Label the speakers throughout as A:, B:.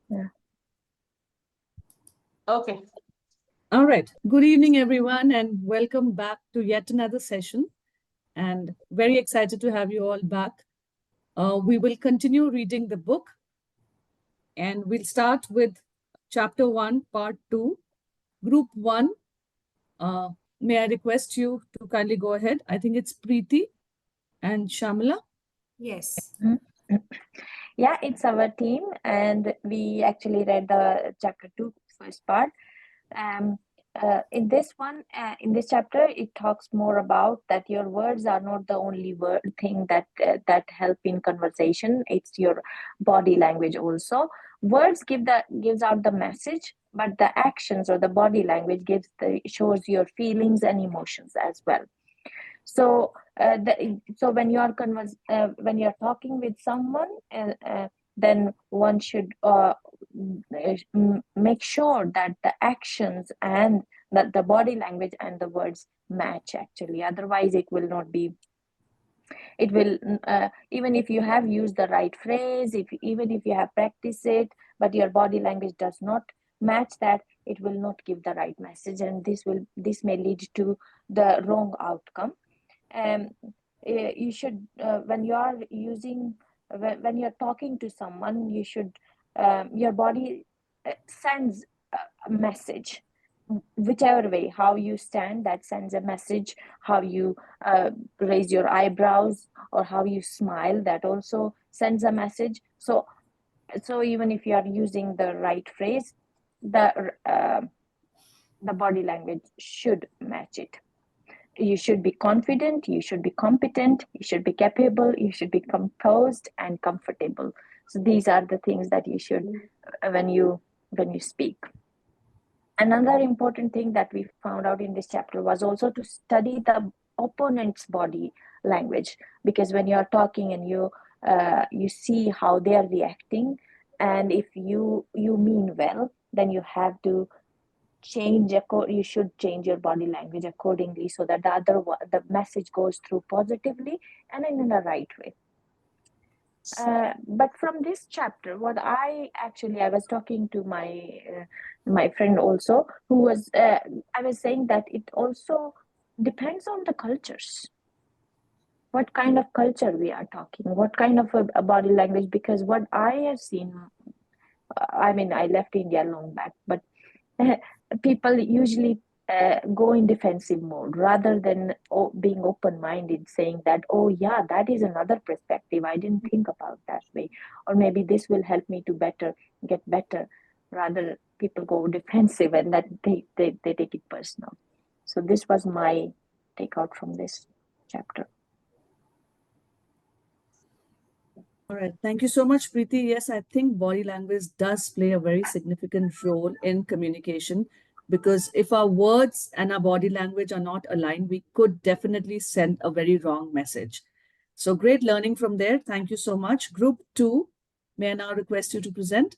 A: Yeah.
B: Okay.
C: All right. Good evening, everyone, and welcome back to yet another session. And very excited to have you all back. We will continue reading the book, and we'll start with chapter 1, part 2, group 1. Uh, may I request you to kindly go ahead? I think it's Preeti and Shamala.
B: Yes.
A: Mhm. Yeah, it's our team, and we actually read the chapter 2 first part. Um, in this one, in this chapter, it talks more about that your words are not the only word thing that help in conversation. It's your body language also. Words gives out the message, but the actions or the body language shows your feelings and emotions as well. So so when you are when you are talking with someone, then one should make sure that the actions and that the body language and the words match actually. Otherwise it will not be, it will even if you have used the right phrase, if even if you have practiced it, but your body language does not match that, it will not give the right message, and this may lead to the wrong outcome. um, you should when you are using when you're talking to someone, you should your body sends a message, whichever way. How you stand, that sends a message. How you raise your eyebrows or how you smile, that also sends a message. So even if you are using the right phrase, the body language should match it. You should be confident, you should be competent, you should be capable, you should be composed and comfortable. So these are the things that you should when you speak. Another important thing that we found out in this chapter was also to study the opponent's body language, because when you are talking and you see how they are reacting, and if you mean well, then you should change your body language accordingly, so that the message goes through positively and in the right way. But from this chapter, what I was talking to my friend also, who was I was saying that it also depends on the cultures, what kind of culture we are talking, what kind of a body language. Because what I have seen, I mean, I left India long back, but people usually go in defensive mode rather than being open-minded, saying that, oh yeah, that is another perspective, I didn't think about that way, or maybe this will help me to get better. Rather, people go defensive, and that they take it personal. So this was my takeout from this chapter.
C: All right. Thank you so much, Preeti. Yes, I think body language does play a very significant role in communication, because if our words and our body language are not aligned, we could definitely send a very wrong message. So great learning from there. Thank you so much. Group 2, may I now request you to present?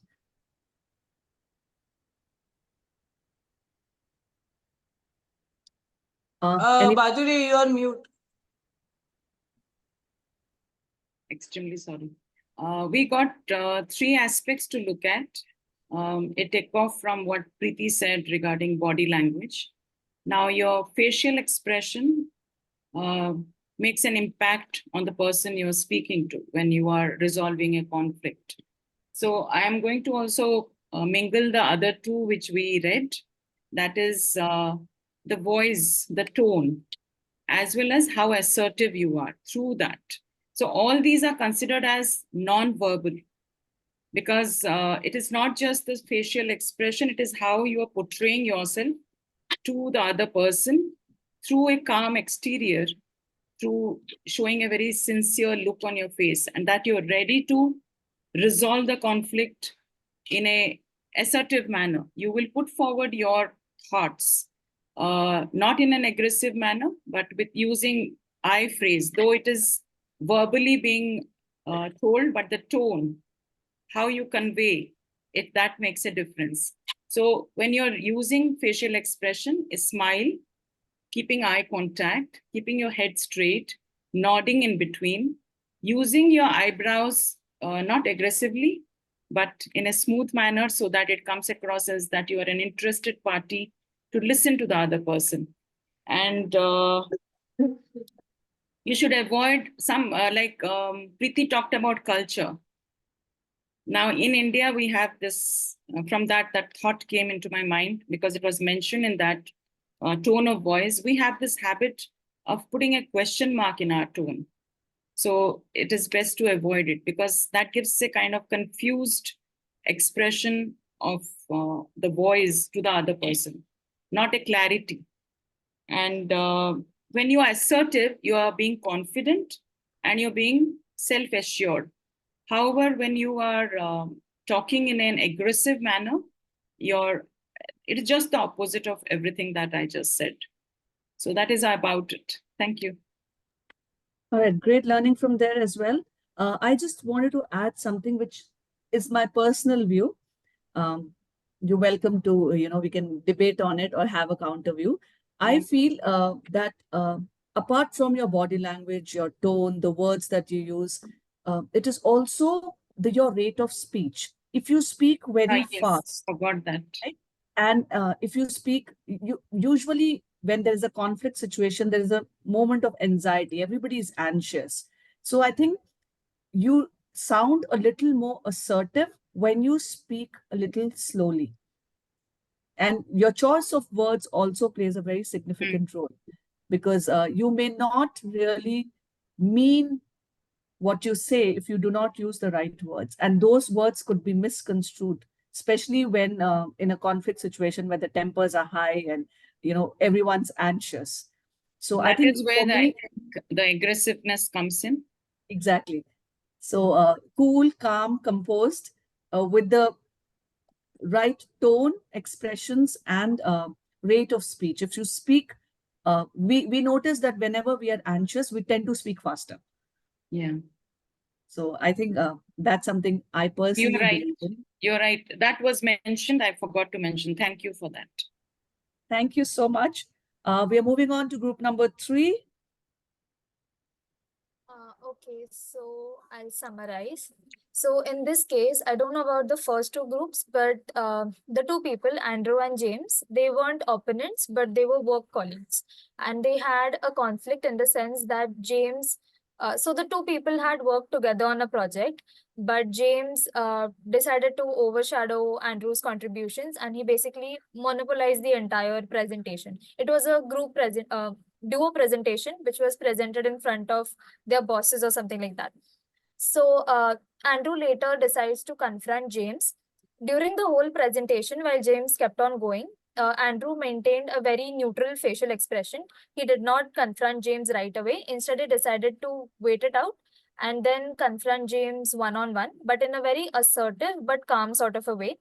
B: Baduri, you are mute.
D: Extremely sorry. We got three aspects to look at. It take off from what Preeti said regarding body language. Now, your facial expression uh, makes an impact on the person you're speaking to when you are resolving a conflict. So I am going to also mingle the other two which we read. That is the voice, the tone, as well as how assertive you are through that. So all these are considered as non-verbal, because it is not just the facial expression, it is how you are portraying yourself to the other person through a calm exterior, through showing a very sincere look on your face, and that you're ready to resolve the conflict in a assertive manner. You will put forward your thoughts, not in an aggressive manner, but with using I phrase, though it is verbally being told, but the tone, how you convey it, that makes a difference. So when you're using facial expression, a smile, keeping eye contact, keeping your head straight, nodding in between, using your eyebrows not aggressively, but in a smooth manner so that it comes across as that you are an interested party to listen to the other person. And you should avoid some, Preeti talked about culture. Now in India, we have this, from that thought came into my mind because it was mentioned in that tone of voice. We have this habit of putting a question mark in our tone. So it is best to avoid it because that gives a kind of confused expression of the voice to the other person, not a clarity. And when you are assertive, you are being confident and you're being self-assured. However, when you are talking in an aggressive manner, it is just the opposite of everything that I just said. So that is about it. Thank you.
C: All right, great learning from there as well. I just wanted to add something which is my personal view. You're welcome to, we can debate on it or have a counter view. I feel that apart from your body language, your tone, the words that you use, it is also your rate of speech. If you speak very
D: Yes,
C: fast,
D: forgot that.
C: right? And if you speak, usually when there is a conflict situation, there is a moment of anxiety. Everybody is anxious. So I think you sound a little more assertive when you speak a little slowly. And your choice of words also plays a very significant role because you may not really mean what you say if you do not use the right words. And those words could be misconstrued, especially when in a conflict situation where the tempers are high and, everyone's anxious. So
D: that
C: I think
D: is where
C: for me,
D: the aggressiveness comes in.
C: exactly. So cool, calm, composed, with the right tone, expressions, and rate of speech. If you speak, we notice that whenever we are anxious, we tend to speak faster.
D: Yeah.
C: So I think that's something I
D: You're
C: personally
D: right.
C: believe in.
D: You're right. That was mentioned. I forgot to mention. Thank you for that.
C: Thank you so much. We are moving on to group number 3.
E: Okay, so I'll summarize. So in this case, I don't know about the first two groups, but the two people, Andrew and James, they weren't opponents, but they were work colleagues. And they had a conflict in the sense that so the two people had worked together on a project, but James decided to overshadow Andrew's contributions and he basically monopolized the entire presentation. It was a duo presentation, which was presented in front of their bosses or something like that. So Andrew later decides to confront James. During the whole presentation, while James kept on going, Andrew maintained a very neutral facial expression. He did not confront James right away. Instead, he decided to wait it out and then confront James one-on-one, but in a very assertive but calm sort of a way.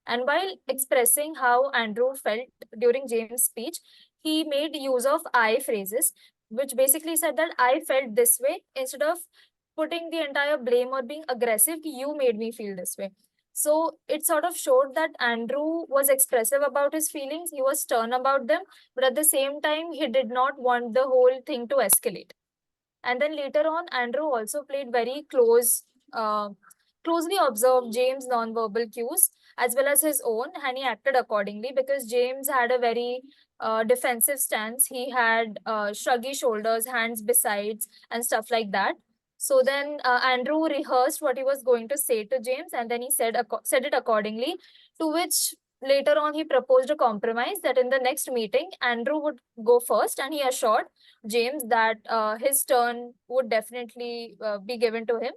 E: And while expressing how Andrew felt during James' speech, he made use of I phrases, which basically said that I felt this way instead of putting the entire blame or being aggressive. You made me feel this way. So it sort of showed that Andrew was expressive about his feelings. He was stern about them, but at the same time, he did not want the whole thing to escalate. And then later on, Andrew also played very closely observed James' nonverbal cues as well as his own, and he acted accordingly because James had a very defensive stance. He had shruggy shoulders, hands besides, and stuff like that. So then Andrew rehearsed what he was going to say to James, and then he said it accordingly. To which later on he proposed a compromise that in the next meeting Andrew would go first, and he assured James that his turn would definitely be given to him.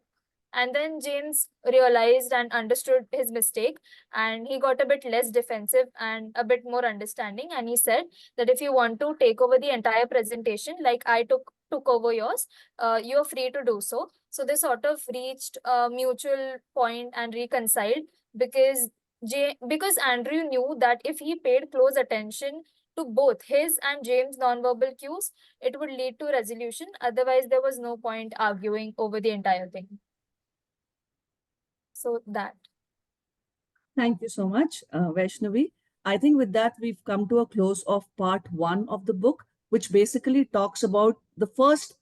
E: And then James realized and understood his mistake, and he got a bit less defensive and a bit more understanding. And he said that if you want to take over the entire presentation, like I took over yours, you're free to do so. So they sort of reached a mutual point and reconciled because because Andrew knew that if he paid close attention to both his and James' nonverbal cues, it would lead to resolution. Otherwise, there was no point arguing over the entire thing. So that.
C: Thank you so much, Vaishnavi. I think with that, we've come to a close of part 1 of the book, which basically talks about the first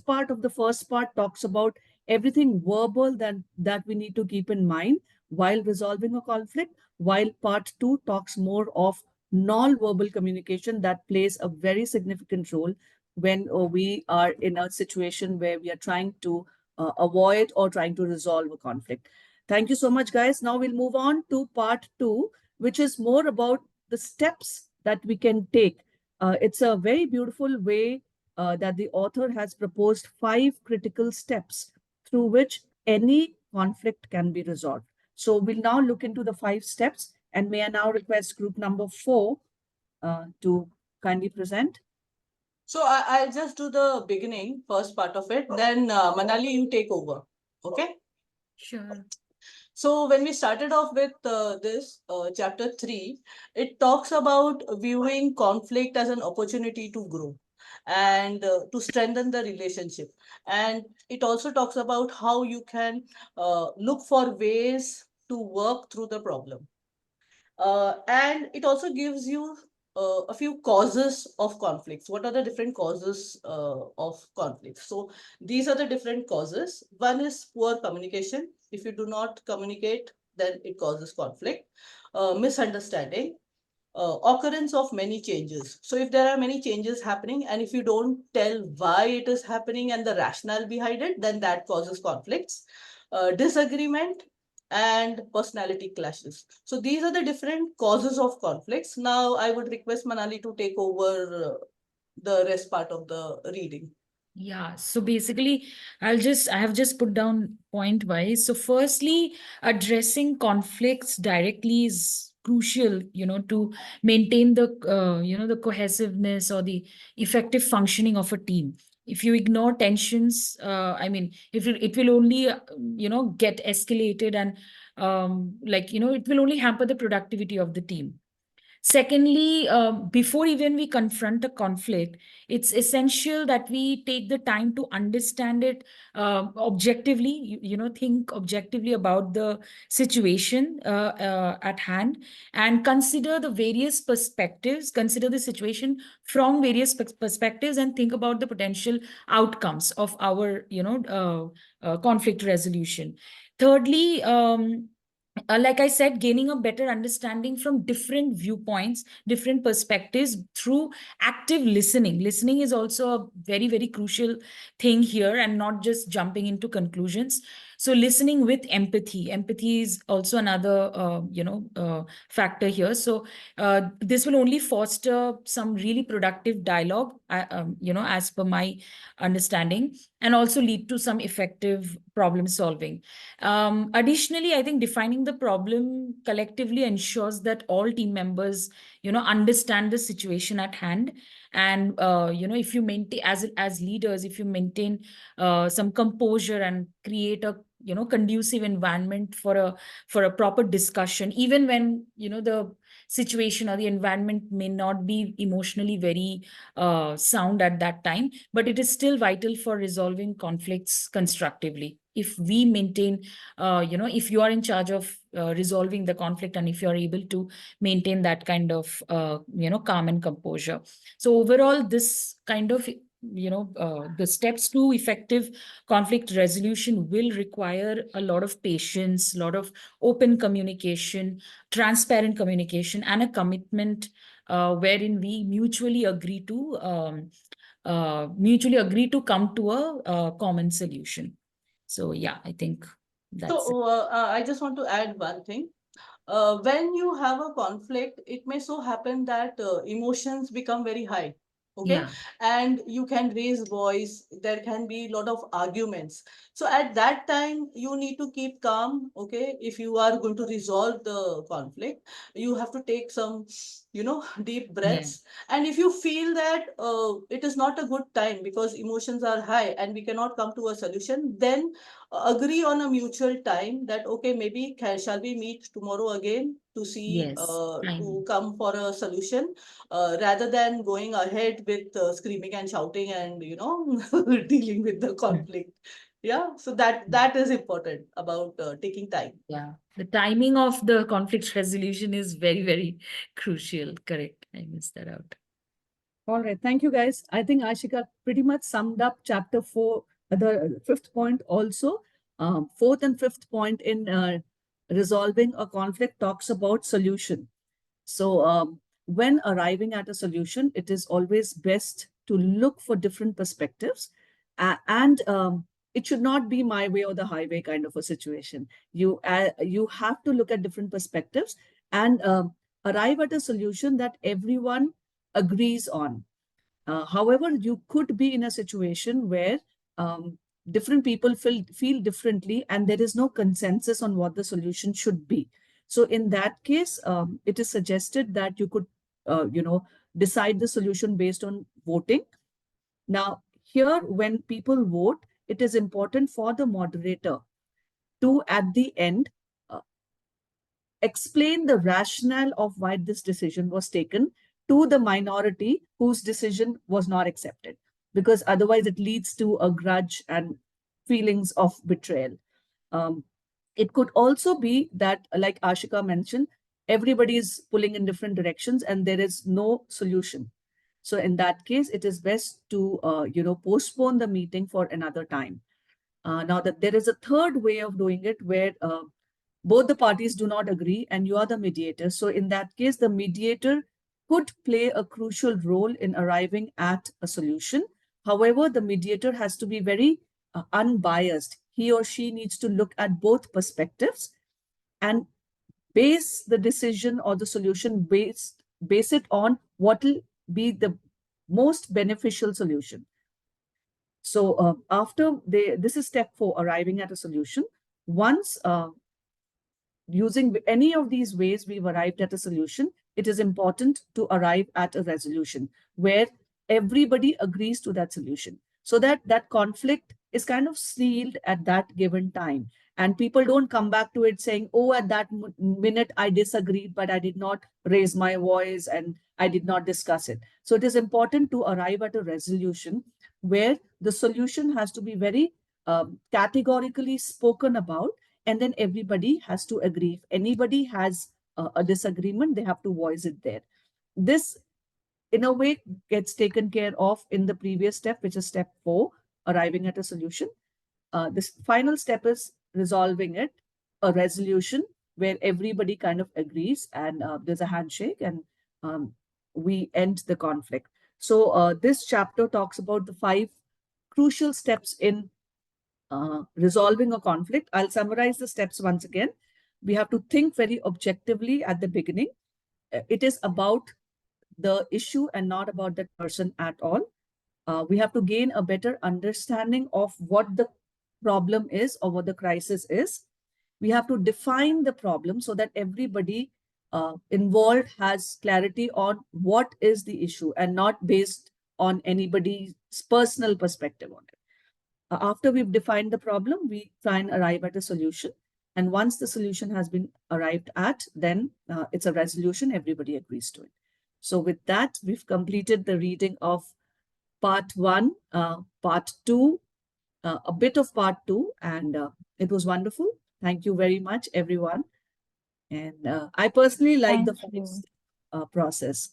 C: part of the first part talks about everything verbal that we need to keep in mind while resolving a conflict, while part 2 talks more of non-verbal communication that plays a very significant role when we are in a situation where we are trying to avoid or trying to resolve a conflict. Thank you so much, guys. Now we'll move on to part 2, which is more about the steps that we can take. It's a very beautiful way that the author has proposed 5 critical steps through which any conflict can be resolved. So we'll now look into the 5 steps, and may I now request group number 4 to kindly present.
B: So I'll just do the beginning, first part of it. Then Manali, you take over. Okay.
E: Sure.
B: So when we started off with this chapter 3, it talks about viewing conflict as an opportunity to grow and to strengthen the relationship. And it also talks about how you can look for ways to work through the problem. And it also gives you a few causes of conflicts. What are the different causes of conflicts? So these are the different causes. One is poor communication. If you do not communicate, then it causes conflict. Misunderstanding, occurrence of many changes. So if there are many changes happening and if you don't tell why it is happening and the rationale behind it, then that causes conflicts. Disagreement and personality clashes. So these are the different causes of conflicts. Now I would request Manali to take over the rest part of the reading.
F: Yeah, so basically, I have just put down point wise. So, firstly, addressing conflicts directly is crucial, to maintain the cohesiveness or the effective functioning of a team. If you ignore tensions, I mean, if it will only, get escalated and, it will only hamper the productivity of the team. Secondly, before even we confront a conflict, it's essential that we take the time to understand it objectively, think objectively about the situation at hand and consider the various perspectives, consider the situation from various perspectives and think about the potential outcomes of our, conflict resolution. Thirdly, like I said, gaining a better understanding from different viewpoints, different perspectives through active listening. Listening is also a very, very crucial thing here and not just jumping into conclusions. So listening with empathy. Empathy is also another, factor here. So this will only foster some really productive dialogue, as per my understanding, and also lead to some effective problem solving. Additionally, I think defining the problem collectively ensures that all team members, understand the situation at hand. And, if you maintain, as leaders, if you maintain some composure and create a, conducive environment for a proper discussion, even when, the situation or the environment may not be emotionally very sound at that time, but it is still vital for resolving conflicts constructively. If we maintain, if you are in charge of resolving the conflict and if you are able to maintain that kind of, calm and composure. So overall, this kind of, the steps to effective conflict resolution will require a lot of patience, a lot of open communication, transparent communication, and a commitment wherein we mutually agree to come to a common solution. So yeah, I think that's it.
B: So I just want to add one thing. When you have a conflict, it may so happen that emotions become very high. Okay.
F: Yeah.
B: And you can raise voice, there can be a lot of arguments. So at that time, you need to keep calm. Okay. If you are going to resolve the conflict, you have to take some, deep breaths. And if you feel that it is not a good time because emotions are high and we cannot come to a solution, then agree on a mutual time that okay, maybe shall we meet tomorrow again to see
F: Yes,
B: to
F: timing.
B: come for a solution, rather than going ahead with screaming and shouting and dealing with the conflict. Yeah, so that is important about taking time.
F: Yeah, the timing of the conflict resolution is very, very crucial. Correct. I missed that out.
C: All right. Thank you, guys. I think Ashika pretty much summed up chapter 4, the fifth point also. Fourth and fifth point in resolving a conflict talks about solution. So when arriving at a solution, it is always best to look for different perspectives, and it should not be my way or the highway kind of a situation. You have to look at different perspectives and arrive at a solution that everyone agrees on. However, you could be in a situation where different people feel differently and there is no consensus on what the solution should be. So in that case, it is suggested that you could, decide the solution based on voting. Now, here, when people vote, it is important for the moderator to, at the end, uh, explain the rationale of why this decision was taken to the minority whose decision was not accepted, because otherwise it leads to a grudge and feelings of betrayal. Um, it could also be that, like Ashika mentioned, everybody is pulling in different directions and there is no solution. So in that case, it is best to postpone the meeting for another time. Now that there is a third way of doing it where both the parties do not agree and you are the mediator. So in that case, the mediator could play a crucial role in arriving at a solution. However, the mediator has to be very unbiased. He or she needs to look at both perspectives and base the decision or the solution base it on what will be the most beneficial solution. So after this is step 4, arriving at a solution. Once using any of these ways we've arrived at a solution, it is important to arrive at a resolution where everybody agrees to that solution, so that that conflict is kind of sealed at that given time. And people don't come back to it saying, oh, at that minute I disagreed, but I did not raise my voice and I did not discuss it. So it is important to arrive at a resolution where the solution has to be very categorically spoken about, and then everybody has to agree. If anybody has a disagreement, they have to voice it there. This, in a way, gets taken care of in the previous step, which is step 4, arriving at a solution. This final step is resolving it, a resolution where everybody kind of agrees and there's a handshake and we end the conflict. So this chapter talks about the 5 crucial steps in resolving a conflict. I'll summarize the steps once again. We have to think very objectively at the beginning. It is about the issue and not about that person at all. We have to gain a better understanding of what the problem is or what the crisis is. We have to define the problem so that everybody involved has clarity on what is the issue and not based on anybody's personal perspective on it. After we've defined the problem, we try and arrive at a solution. And once the solution has been arrived at, then it's a resolution, everybody agrees to it. So with that, we've completed the reading of part 1, part 2, a bit of part 2, and it was wonderful. Thank you very much, everyone. And I personally like the
A: Thank you.
C: process.